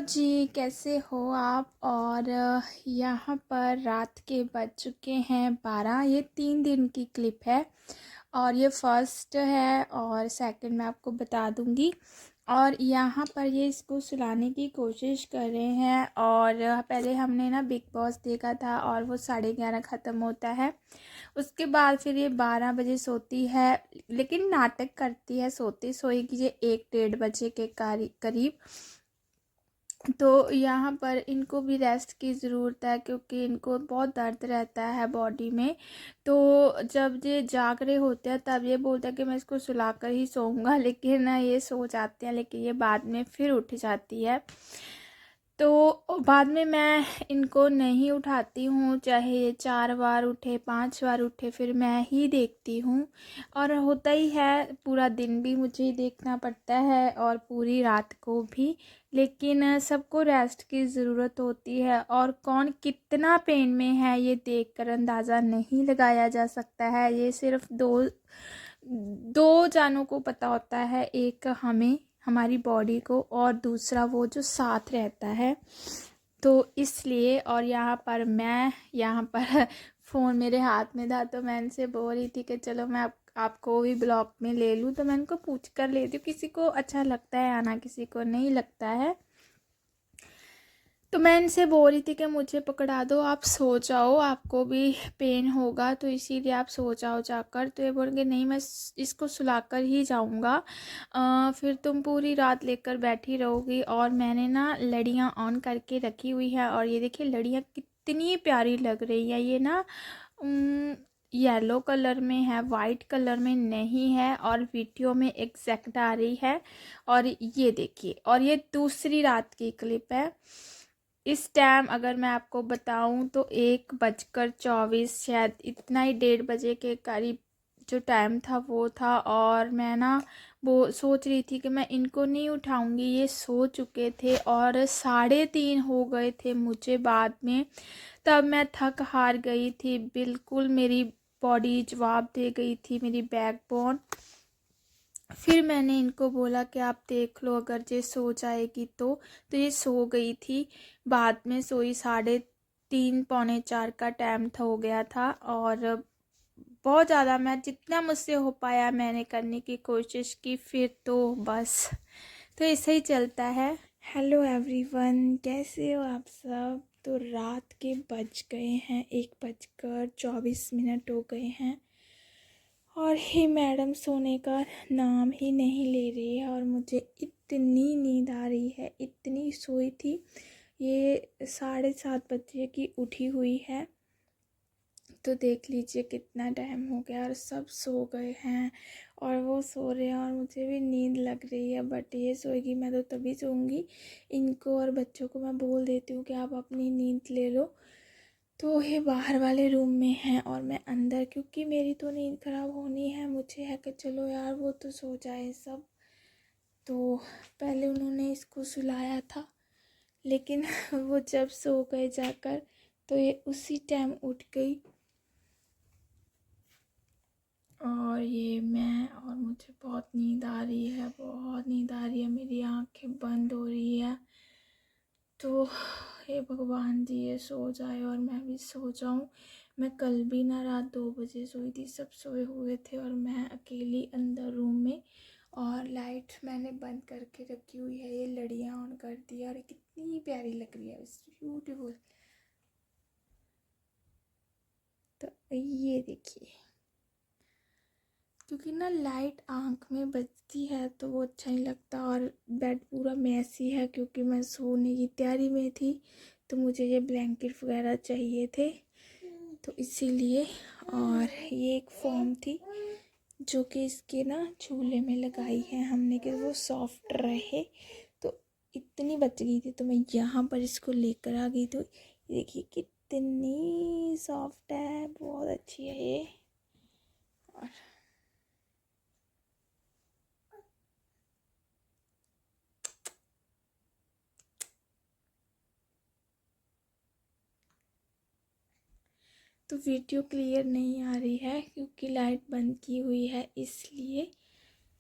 जी, कैसे हो आप? और यहाँ पर रात के बज चुके हैं 12। ये 3 दिन की क्लिप है और ये फर्स्ट है और सेकंड मैं आपको बता दूँगी। और यहाँ पर ये इसको सुलाने की कोशिश कर रहे हैं और पहले हमने ना बिग बॉस देखा था और वो 11:30 ख़त्म होता है। उसके बाद फिर ये 12 बजे सोती है, लेकिन नाटक करती है, सोएगी ये 1 डेढ़ बजे के करीब। तो यहाँ पर इनको भी रेस्ट की ज़रूरत है क्योंकि इनको बहुत दर्द रहता है बॉडी में। तो जब ये जाग रहे होते हैं तब ये बोलता है कि मैं इसको सुलाकर ही सोऊंगा, लेकिन ये सो जाते हैं, लेकिन ये बाद में फिर उठ जाती है। तो बाद में मैं इनको नहीं उठाती हूँ, चाहे ये 4 बार उठे 5 बार उठे, फिर मैं ही देखती हूँ। और होता ही है, पूरा दिन भी मुझे ही देखना पड़ता है और पूरी रात को भी। लेकिन सबको रेस्ट की ज़रूरत होती है और कौन कितना पेन में है ये देखकर अंदाज़ा नहीं लगाया जा सकता है। ये सिर्फ दो दो जानों को पता होता है, एक हमें, हमारी बॉडी को, और दूसरा वो जो साथ रहता है। तो इसलिए, और यहाँ पर फ़ोन मेरे हाथ में था तो मैं इनसे बोल रही थी कि चलो मैं आपको भी ब्लॉग में ले लूँ, तो मैं इनको पूछ कर लेती हूँ। किसी को अच्छा लगता है आना, किसी को नहीं लगता है। तो मैं इनसे बोल रही थी कि मुझे पकड़ा दो, आप सो जाओ, आपको भी पेन होगा तो इसीलिए आप सो जाओ जाकर। तो ये बोलेंगे नहीं, मैं इसको सुलाकर ही जाऊंगा, फिर तुम पूरी रात लेकर बैठी रहोगी। और मैंने ना लड़ियाँ ऑन करके रखी हुई है और ये देखिए लड़ियाँ कितनी प्यारी लग रही है। ये ना येलो कलर में है, वाइट कलर में नहीं है, और वीडियो में एग्जैक्ट आ रही है। और ये देखिए, और ये दूसरी रात की क्लिप है। इस टाइम अगर मैं आपको बताऊं तो 1:24, शायद इतना ही, 1:30 बजे के करीब जो टाइम था वो था। और मैं ना वो सोच रही थी कि मैं इनको नहीं उठाऊंगी, ये सो चुके थे और 3:30 हो गए थे मुझे बाद में। तब मैं थक हार गई थी बिल्कुल, मेरी बॉडी जवाब दे गई थी, मेरी बैकबोन। फिर मैंने इनको बोला कि आप देख लो, अगर ये सो जाएगी तो ये सो गई थी। बाद में सोई, 3:30 पौने 4 का टाइम था, हो गया था। और बहुत ज़्यादा मैं जितना मुझसे हो पाया मैंने करने की कोशिश की, फिर तो बस, तो ऐसे ही चलता है। हेलो एवरीवन, कैसे हो आप सब? तो रात के बज गए हैं, 1:24 हो गए हैं और ही मैडम सोने का नाम ही नहीं ले रही है और मुझे इतनी नींद आ रही है, इतनी सोई थी। ये 7:30 बजे की उठी हुई है, तो देख लीजिए कितना टाइम हो गया और सब सो गए हैं और वो सो रहे हैं और मुझे भी नींद लग रही है। बट ये सोएगी, मैं तो तभी सोऊंगी। इनको और बच्चों को मैं बोल देती हूँ कि आप अपनी नींद ले लो। तो ये बाहर वाले रूम में हैं और मैं अंदर, क्योंकि मेरी तो नींद ख़राब होनी है। मुझे है कि चलो यार वो तो सो जाए सब। तो पहले उन्होंने इसको सुलाया था, लेकिन वो जब सो गए जाकर तो ये उसी टाइम उठ गई। और ये मैं, और मुझे बहुत नींद आ रही है, बहुत नींद आ रही है, मेरी आंखें बंद हो रही है। तो हे भगवान जी, ये सो जाए और मैं भी सो जाऊं। मैं कल भी ना रात 2 बजे सोई थी, सब सोए हुए थे और मैं अकेली अंदर रूम में। और लाइट मैंने बंद करके रखी हुई है, ये लड़ियाँ ऑन कर दी और कितनी प्यारी लग रही है, ब्यूटीफुल। तो ये देखिए, क्योंकि ना लाइट आँख में बजती है तो वो अच्छा नहीं लगता। और बेड पूरा मैसी है क्योंकि मैं सोने की तैयारी में थी, तो मुझे ये ब्लैंकेट वगैरह चाहिए थे, तो इसीलिए। और ये एक फोम थी जो कि इसके ना झूले में लगाई है हमने कि वो सॉफ्ट रहे, तो इतनी बच गई थी तो मैं यहाँ पर इसको लेकर आ गई। तो देखिए कितनी सॉफ्ट है, बहुत अच्छी है ये। और तो वीडियो क्लियर नहीं आ रही है क्योंकि लाइट बंद की हुई है इसलिए।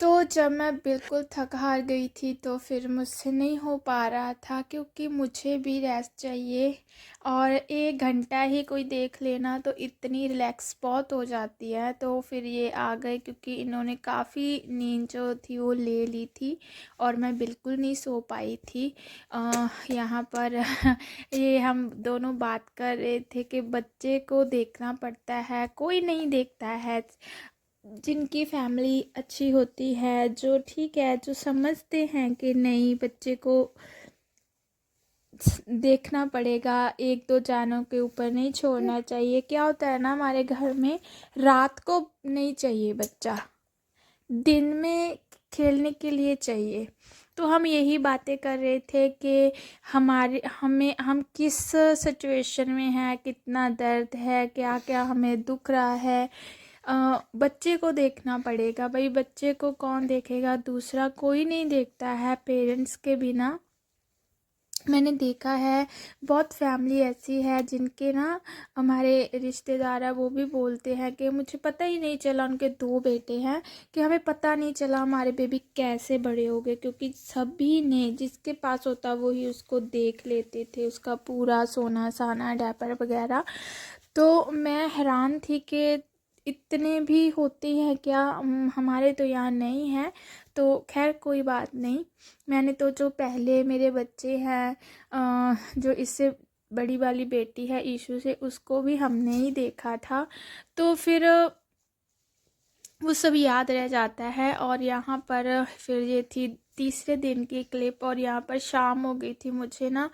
तो जब मैं बिल्कुल थक हार गई थी तो फिर मुझसे नहीं हो पा रहा था, क्योंकि मुझे भी रेस्ट चाहिए। और 1 घंटा ही कोई देख लेना तो इतनी रिलैक्स बहुत हो जाती है। तो फिर ये आ गए, क्योंकि इन्होंने काफ़ी नींद जो थी वो ले ली थी और मैं बिल्कुल नहीं सो पाई थी। यहाँ पर ये हम दोनों बात कर रहे थे कि बच्चे को देखना पड़ता है, कोई नहीं देखता है। जिनकी फैमिली अच्छी होती है, जो ठीक है, जो समझते हैं कि नहीं बच्चे को देखना पड़ेगा, एक दो जानों के ऊपर नहीं छोड़ना चाहिए। क्या होता है ना, हमारे घर में रात को नहीं चाहिए बच्चा, दिन में खेलने के लिए चाहिए। तो हम यही बातें कर रहे थे कि हम किस सिचुएशन में हैं, कितना दर्द है, क्या क्या हमें दुख रहा है। बच्चे को देखना पड़ेगा भाई, बच्चे को कौन देखेगा, दूसरा कोई नहीं देखता है पेरेंट्स के बिना। मैंने देखा है बहुत फैमिली ऐसी है जिनके ना, हमारे रिश्तेदार है वो भी बोलते हैं कि मुझे पता ही नहीं चला, उनके 2 बेटे हैं, कि हमें पता नहीं चला हमारे बेबी कैसे बड़े हो गए, क्योंकि सभी ने जिसके पास होता वो ही उसको देख लेते थे, उसका पूरा सोना साना डायपर वगैरह। तो मैं हैरान थी कि इतने भी होते हैं क्या, हमारे तो यहाँ नहीं है। तो खैर कोई बात नहीं। मैंने तो जो पहले मेरे बच्चे हैं, जो इससे बड़ी वाली बेटी है ईशू से, उसको भी हमने ही देखा था। तो फिर वो सब याद रह जाता है। और यहाँ पर फिर ये थी तीसरे दिन की क्लिप, और यहाँ पर शाम हो गई थी। मुझे ना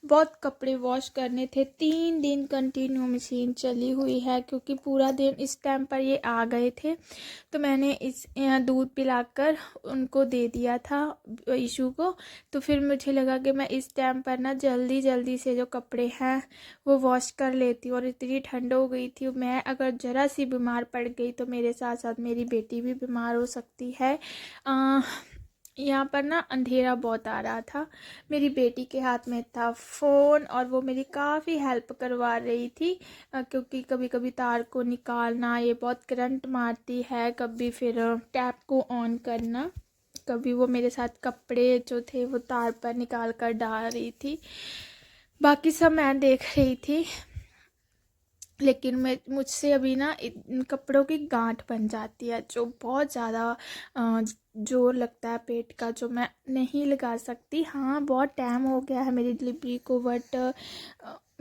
बहुत कपड़े वॉश करने थे, 3 दिन कंटिन्यू मशीन चली हुई है, क्योंकि पूरा दिन इस टाइम पर ये आ गए थे। तो मैंने दूध पिलाकर उनको दे दिया था ईशू को। तो फिर मुझे लगा कि मैं इस टाइम पर ना जल्दी जल्दी से जो कपड़े हैं वो वॉश कर लेती हूँ। और इतनी ठंड हो गई थी, मैं अगर ज़रा सी बीमार पड़ गई तो मेरे साथ साथ मेरी बेटी भी बीमार हो सकती है। यहाँ पर ना अंधेरा बहुत आ रहा था, मेरी बेटी के हाथ में था फ़ोन, और वो मेरी काफ़ी हेल्प करवा रही थी, क्योंकि कभी कभी तार को निकालना, ये बहुत करंट मारती है, कभी फिर टैप को ऑन करना, कभी वो मेरे साथ कपड़े जो थे वो तार पर निकाल कर डाल रही थी। बाकी सब मैं देख रही थी। लेकिन मुझसे अभी ना इन कपड़ों की गांठ बन जाती है, जो बहुत ज़्यादा जोर लगता है पेट का, जो मैं नहीं लगा सकती। हाँ, बहुत टाइम हो गया है मेरी डिलीवरी को, बट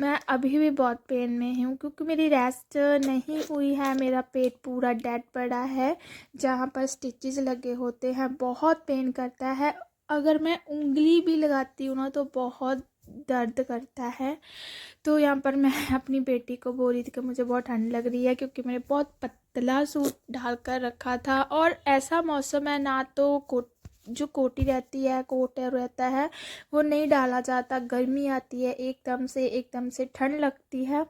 मैं अभी भी बहुत पेन में हूँ, क्योंकि मेरी रेस्ट नहीं हुई है। मेरा पेट पूरा डेड पड़ा है, जहाँ पर स्टिचेस लगे होते हैं बहुत पेन करता है। अगर मैं उंगली भी लगाती हूँ ना तो बहुत दर्द करता है। तो यहाँ पर मैं अपनी बेटी को बोल रही थी कि मुझे बहुत ठंड लग रही है, क्योंकि मैंने बहुत पतला सूट डाल कर रखा था, और ऐसा मौसम है ना, तो जो कोटी रहती है, कोट रहता है, वो नहीं डाला जाता। गर्मी आती है एकदम से ठंड लगती है।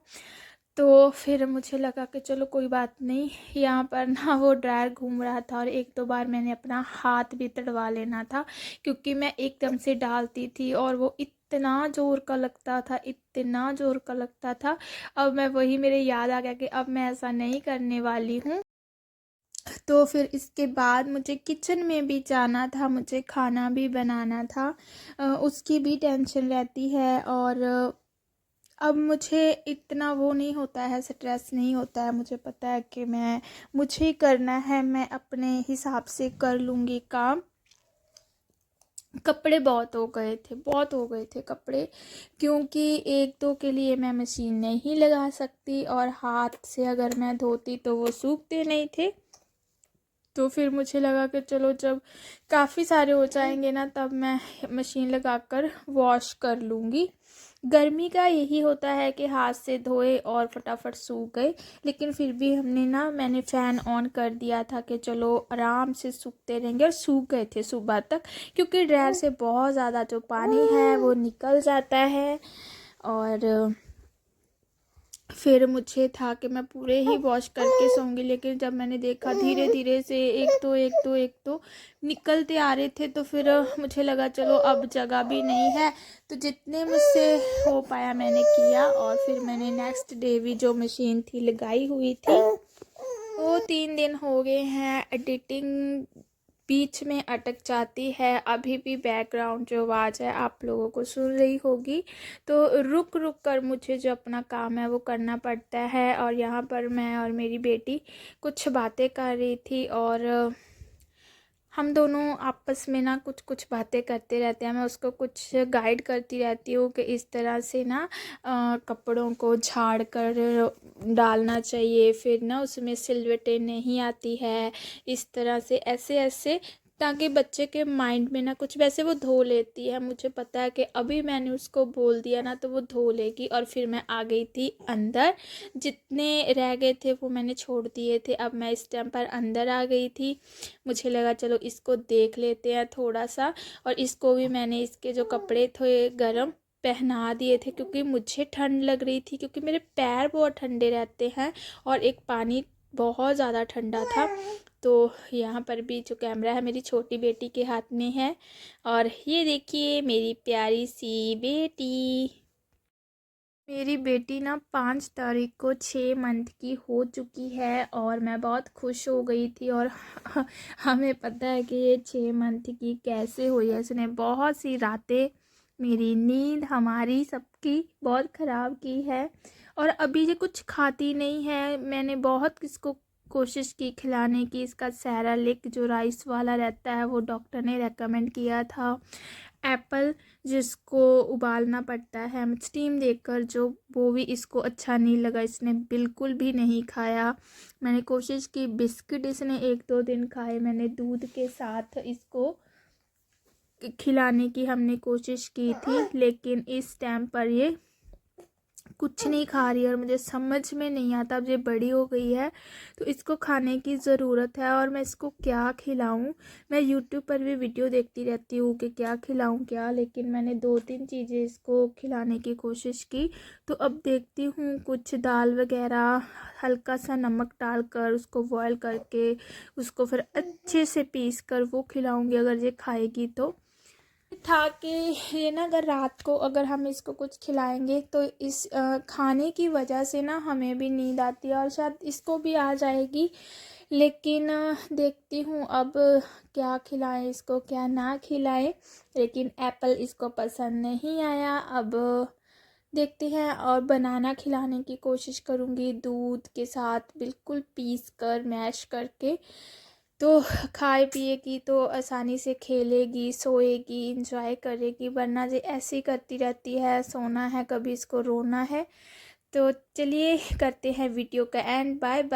तो फिर मुझे लगा कि चलो कोई बात नहीं। यहाँ पर ना वो ड्रायर घूम रहा था, और 1-2 बार मैंने अपना हाथ भी तड़वा लेना था, क्योंकि मैं एकदम से डालती थी और वो इतना ज़ोर का लगता था, इतना ज़ोर का लगता था। अब मैं वही, मेरे याद आ गया कि अब मैं ऐसा नहीं करने वाली हूँ। तो फिर इसके बाद मुझे किचन में भी जाना था, मुझे खाना भी बनाना था, उसकी भी टेंशन रहती है। और अब मुझे इतना वो नहीं होता है, स्ट्रेस नहीं होता है, मुझे पता है कि मुझे करना है, मैं अपने हिसाब से कर लूँगी काम। कपड़े बहुत हो गए थे कपड़े, क्योंकि 1-2 के लिए मैं मशीन नहीं लगा सकती, और हाथ से अगर मैं धोती तो वो सूखते नहीं थे। तो फिर मुझे लगा कि चलो जब काफ़ी सारे हो जाएंगे ना, तब मैं मशीन लगाकर वॉश कर लूँगी। गर्मी का यही होता है कि हाथ से धोए और फटाफट सूख गए। लेकिन फिर भी मैंने फ़ैन ऑन कर दिया था कि चलो आराम से सूखते रहेंगे, और सूख गए थे सुबह तक, क्योंकि ड्रायर से बहुत ज़्यादा जो पानी है वो निकल जाता है। और फिर मुझे था कि मैं पूरे ही वॉश करके सोऊंगी, लेकिन जब मैंने देखा धीरे धीरे से एक तो निकलते आ रहे थे, तो फिर मुझे लगा चलो अब जगह भी नहीं है, तो जितने मुझसे हो पाया मैंने किया। और फिर मैंने नेक्स्ट डे भी जो मशीन थी लगाई हुई थी। तो 3 दिन हो गए हैं एडिटिंग बीच में अटक जाती है। अभी भी बैकग्राउंड जो आवाज़ है आप लोगों को सुन रही होगी, तो रुक रुक कर मुझे जो अपना काम है वो करना पड़ता है। और यहाँ पर मैं और मेरी बेटी कुछ बातें कर रही थी और हम दोनों आपस में ना कुछ कुछ बातें करते रहते हैं। मैं उसको कुछ गाइड करती रहती हूँ कि इस तरह से ना कपड़ों को झाड़ कर डालना चाहिए, फिर ना उसमें सिलवटें नहीं आती है, इस तरह से ऐसे ऐसे, ताकि बच्चे के माइंड में ना कुछ, वैसे वो धो लेती है, मुझे पता है कि अभी मैंने उसको बोल दिया ना तो वो धो लेगी। और फिर मैं आ गई थी अंदर, जितने रह गए थे वो मैंने छोड़ दिए थे। अब मैं इस टाइम पर अंदर आ गई थी, मुझे लगा चलो इसको देख लेते हैं थोड़ा सा। और इसको भी मैंने इसके जो कपड़े थे गर्म पहना दिए थे, क्योंकि मुझे ठंड लग रही थी, क्योंकि मेरे पैर बहुत ठंडे रहते हैं और एक पानी बहुत ज़्यादा ठंडा था। तो यहाँ पर भी जो कैमरा है मेरी छोटी बेटी के हाथ में है। और ये देखिए मेरी प्यारी सी बेटी, मेरी बेटी ना 5 तारीख को 6 मंथ की हो चुकी है और मैं बहुत खुश हो गई थी। और हमें पता है कि ये 6 मंथ की कैसे हुई है। इसने बहुत सी रातें मेरी नींद हमारी सबकी बहुत ख़राब की है। और अभी ये कुछ खाती नहीं है। मैंने बहुत इसको कोशिश की खिलाने की। इसका सेरेलैक जो राइस वाला रहता है वो डॉक्टर ने रेकमेंड किया था। एप्पल जिसको उबालना पड़ता है स्टीम देकर, जो वो भी इसको अच्छा नहीं लगा, इसने बिल्कुल भी नहीं खाया। मैंने कोशिश की, बिस्किट इसने 1-2 दिन खाए, मैंने दूध के साथ इसको खिलाने की हमने कोशिश की थी, लेकिन इस टाइम पर ये कुछ नहीं खा रही है। और मुझे समझ में नहीं आता, अब ये बड़ी हो गई है तो इसको खाने की ज़रूरत है और मैं इसको क्या खिलाऊं। मैं यूट्यूब पर भी वीडियो देखती रहती हूँ कि क्या खिलाऊं क्या, लेकिन मैंने 2-3 चीज़ें इसको खिलाने की कोशिश की। तो अब देखती हूँ कुछ दाल वगैरह, हल्का सा नमक डालकर उसको बॉयल करके उसको फिर अच्छे से पीस कर वो खिलाऊंगी, अगर ये खाएगी तो। था कि ये ना अगर रात को अगर हम इसको कुछ खिलाएंगे तो इस खाने की वजह से ना हमें भी नींद आती है और शायद इसको भी आ जाएगी। लेकिन देखती हूँ अब क्या खिलाएं इसको क्या ना खिलाएं। लेकिन एप्पल इसको पसंद नहीं आया। अब देखते हैं और बनाना खिलाने की कोशिश करूँगी, दूध के साथ बिल्कुल पीस कर मैश करके। तो खाए पिएगी तो आसानी से खेलेगी, सोएगी, इंजॉय करेगी। वरना ये ऐसे ही करती रहती है, सोना है कभी इसको रोना है। तो चलिए करते हैं वीडियो का एंड। Bye bye.